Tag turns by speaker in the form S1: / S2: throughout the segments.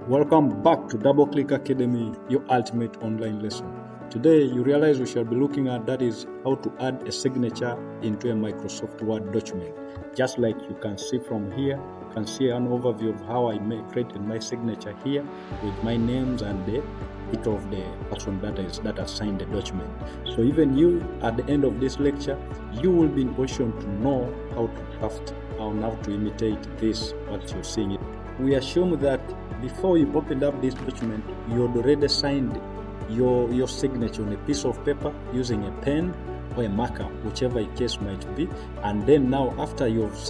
S1: Welcome back to Double Click Academy, your ultimate online lesson. Today, you realize we shall be looking at that is how to add a signature into a Microsoft Word document. Just like you can see from here, you can see an overview of how I created my signature here with my names and the bit of the person that has signed the document. So even you, at the end of this lecture, you will be in position to know how to draft and how to imitate this, what you're seeing. We assume that before you opened up this document, you had already signed your signature on a piece of paper using a pen or a marker, whichever the case might be. And then now, after you've put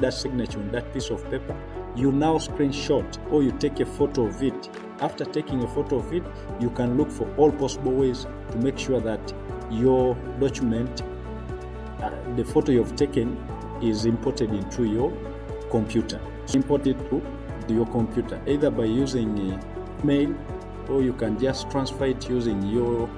S1: that signature on that piece of paper, you now screenshot or you take a photo of it. After taking a photo of it, you can look for all possible ways to make sure that your document, the photo you've taken, is imported into your computer. Import it to your computer either by using email, or you can just transfer it using your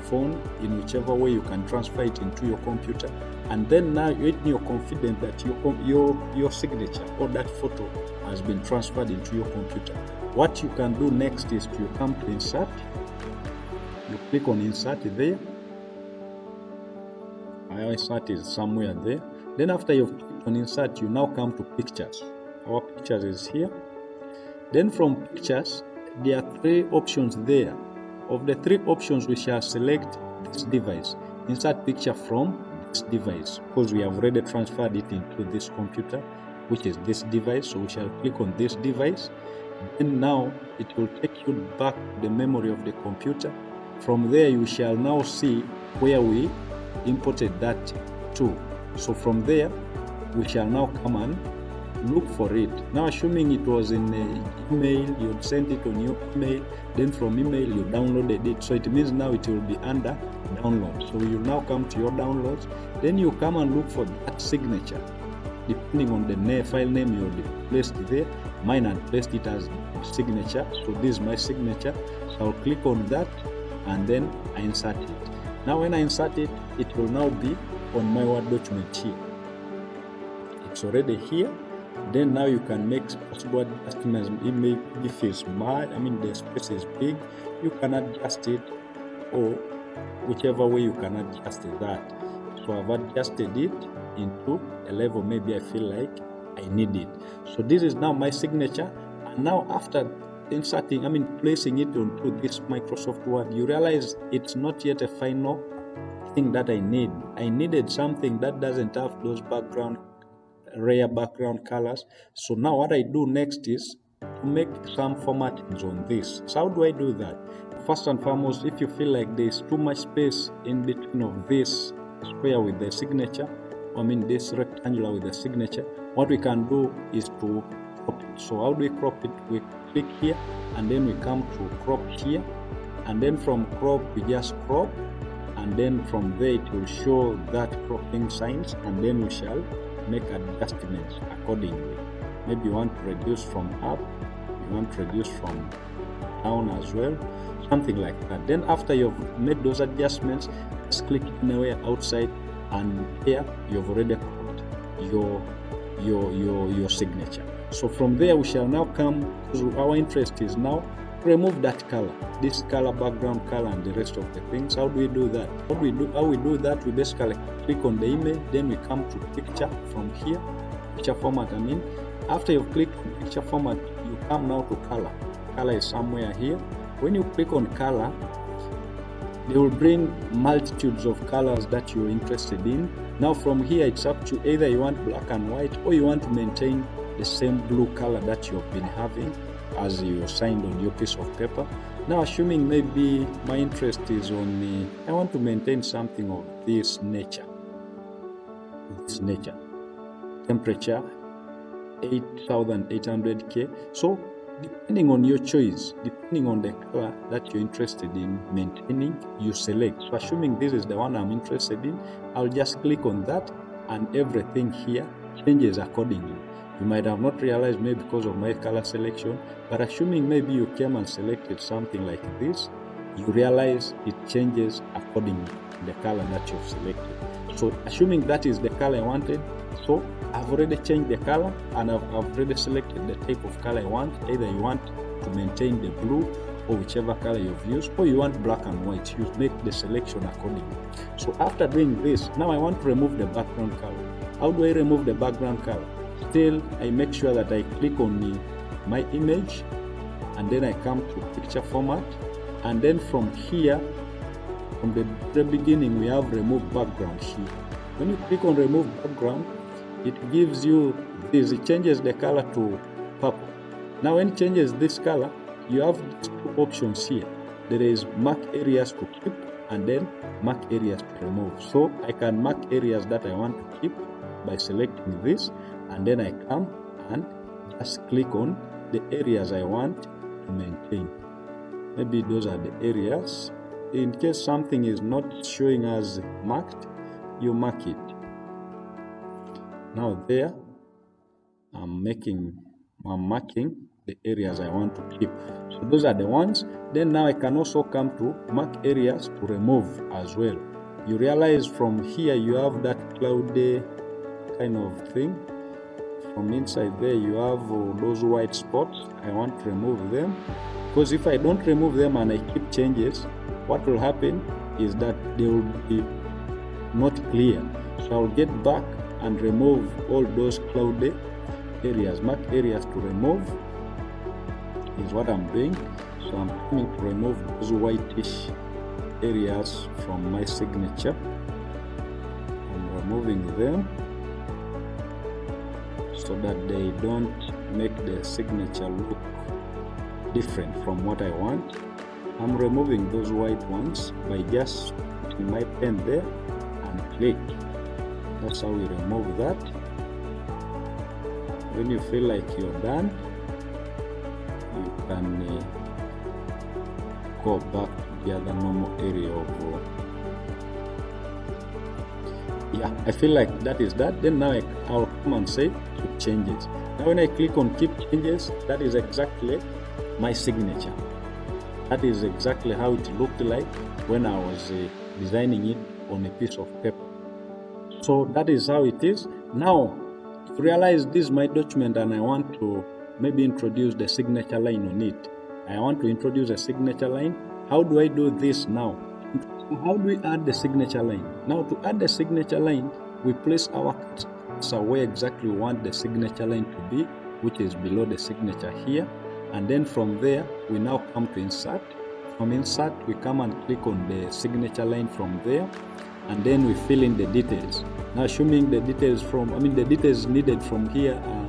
S1: phone. In whichever way you can transfer it into your computer, and then now you're confident that your signature or that photo has been transferred into your computer. What you can do next is to come to insert. You click on insert there. My insert is somewhere there. Then after you've clicked on insert, you now come to pictures. Our pictures is here. Then from pictures, there are three options there. Of the three options, we shall select this device. Insert picture from this device, because we have already transferred it into this computer, which is this device. So we shall click on this device. Then now it will take you back to the memory of the computer. From there, you shall now see where we imported that to. So from there, we shall now come and look for it. Now, assuming it was in email, you sent it on your email, then from email you downloaded it. So it means now it will be under download. So you now come to your downloads, then you come and look for that signature. Depending on the file name you placed there, mine had placed it as signature. So this is my signature. So I'll click on that and then I insert it. Now when I insert it, it will now be on my Word document here. It's already here. Then now you can make possible adjustments. If it's small, the space is big, you can adjust it, or whichever way you can adjust that. So I've adjusted it into a level maybe I feel like I need it. So this is now my signature. And now after placing it onto this Microsoft Word, you realize it's not yet a final thing that I need. I needed something that doesn't have those rare background colors. So now what I do next is to make some formattings on this. So how do I do that? First and foremost, if you feel like there's too much space in between of this square with the signature, this rectangular with the signature, what we can do is to crop it. So how do we crop it? We click here and then we come to crop here, and then from crop we just crop, and then from there it will show that cropping signs, and then we shall make adjustments accordingly. Maybe you want to reduce from up, you want to reduce from down as well, something like that. Then after you've made those adjustments, just click anywhere outside, and here you've already cropped your signature. So from there we shall now come, because our interest is now remove that color, this color, background color, and the rest of the things. How do we do that? How we do that, we basically click on the image, then we come to picture from here, picture format. After you've clicked on picture format, you come now to color. Color is somewhere here. When you click on color, they will bring multitudes of colors that you're interested in. Now from here, it's up to either you want black and white, or you want to maintain the same blue color that you've been having as you signed on your piece of paper. Now assuming maybe my interest is on I want to maintain something of this nature. Temperature 8800 K. So depending on your choice, depending on the color that you're interested in maintaining, you select. So assuming this is the one I'm interested in, I'll just click on that, and everything here changes accordingly. You might have not realized, maybe because of my color selection, but assuming maybe you came and selected something like this, you realize it changes accordingly to the color that you've selected. So assuming that is the color I wanted, So I've already changed the color, and I've already selected the type of color I want. Either you want to maintain the blue or whichever color you've used, or you want black and white. You make the selection accordingly. So after doing this, now I want to remove the background color. How do I remove the background color? Still, I make sure that I click on my image, and then I come to picture format, and then from here, from the beginning, we have remove background here. When you click on remove background, it gives you this. It changes the color to purple. Now when it changes this color, you have these two options here. There is mark areas to keep and then mark areas to remove. So I can mark areas that I want to keep by selecting this, and then I come and just click on the areas I want to maintain. Maybe those are the areas. In case something is not showing as marked, you mark it. Now there, I'm marking the areas I want to keep. So those are the ones. Then now I can also come to mark areas to remove as well. You realize from here you have that cloudy kind of thing. From inside there you have those white spots. I want to remove them, because if I don't remove them and I keep changes, what will happen is that they will be not clear. So I'll get back and remove all those cloudy areas. Mark areas to remove is what I'm doing. So I'm coming to remove those whitish areas from my signature. I'm removing them so that they don't make the signature look different from what I want. I'm removing those white ones by just putting my pen there and click. That's how we remove that. When you feel like you're done, you can go back to the other normal area of I feel like that is that. Then now I'll come and say keep changes. Now when I click on keep changes, that is exactly my signature. That is exactly how it looked like when I was designing it on a piece of paper. So that is how it is. Now, if you realize this is my document and I want to maybe introduce the signature line on it. I want to introduce a signature line. How do I do this now? How do we add the signature line? Now to add the signature line, we place our cursor where exactly we want the signature line to be, which is below the signature here. And then from there, we now come to insert. From insert, we come and click on the signature line from there. And then we fill in the details. Now assuming the details the details needed from here are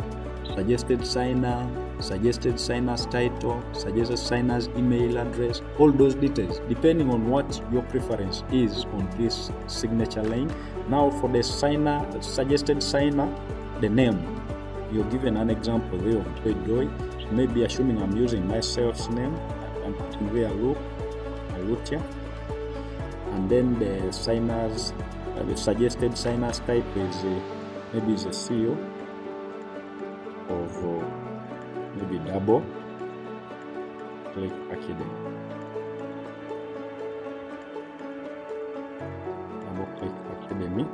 S1: suggested signer, suggested signer's title, suggested signer's email address, all those details, depending on what your preference is on this signature line. Now for the signer, suggested signer, the name. You're given an example there of Joy. Maybe assuming I'm using myself's name, I'm putting there Alutia. And then the signers, the suggested signers type is maybe is a CEO of maybe Double Click Academy. Double Click Academy.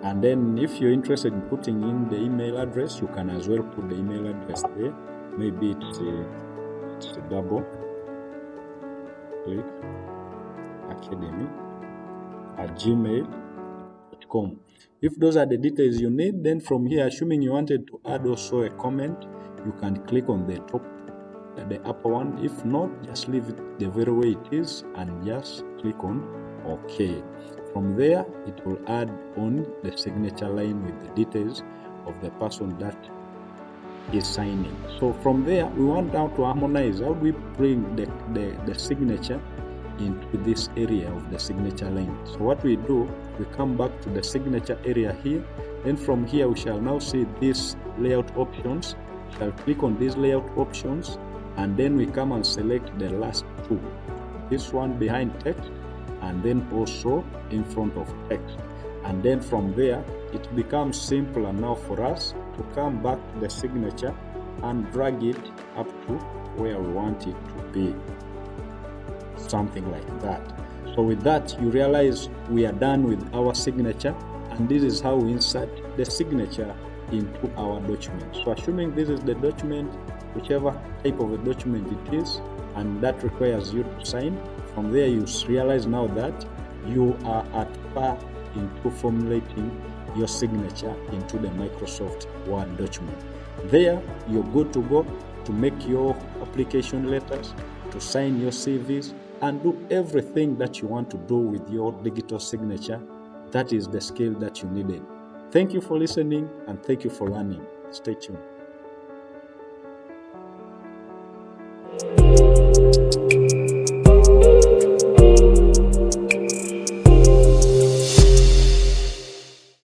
S1: And then if you're interested in putting in the email address, you can as well put the email address there. Maybe it's a Double Click Academy at gmail.com. If those are the details you need, then from here, assuming you wanted to add also a comment, you can click on the top, the upper one. If not, just leave it the very way it is and just click on OK. From there, it will add on the signature line with the details of the person that is signing. So from there, we want now to harmonize. How do we bring the signature into this area of the signature line? So what we do, we come back to the signature area here. Then from here, we shall now see these layout options. We shall click on these layout options, and then we come and select the last two. This one behind text, and then also in front of text. And then from there, it becomes simpler now for us to come back to the signature and drag it up to where we want it to be. Something like that. So with that, you realize we are done with our signature, and this is how we insert the signature into our document. So assuming this is the document, whichever type of a document it is, and that requires you to sign, from there you realize now that you are at par into formulating your signature into the Microsoft Word document. There, you're good to go to make your application letters, to sign your CVs, and do everything that you want to do with your digital signature. That is the skill that you needed. Thank you for listening, and thank you for learning. Stay tuned.